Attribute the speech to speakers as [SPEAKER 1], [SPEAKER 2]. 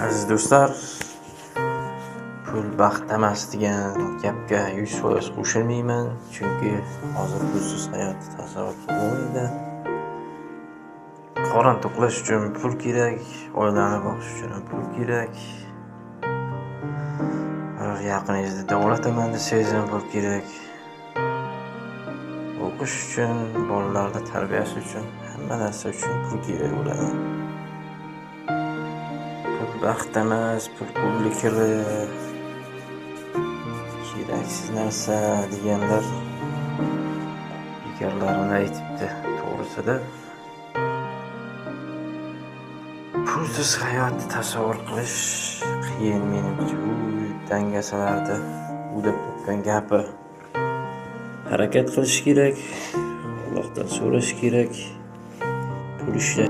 [SPEAKER 1] Aziz do'stlar, pul baxt emas degan gapga 100% qo'shilmayman, chunki hozir pulsiz hayot tasavvur qilolmaydi. Qorin to'qlash uchun pul kerak, oilani boqish uchun pul kerak. Yaqiningizda davolataman desangiz ham pul kerak. O'qish uchun, bolalarni tarbiyasi uchun, hamma narsa uchun pul kerak bo'ladi. Pul baxt emas, pul pulli kiri, keraksiz narsa deganlar bekorlarini aytibdi. To'g'risida pulsiz hayotni tasavvur qilish qiyin menimcha. U dangasalarda udab topgan gapi. Harakat qilish kerak, Allohdan so'rash kerak, pul ishlash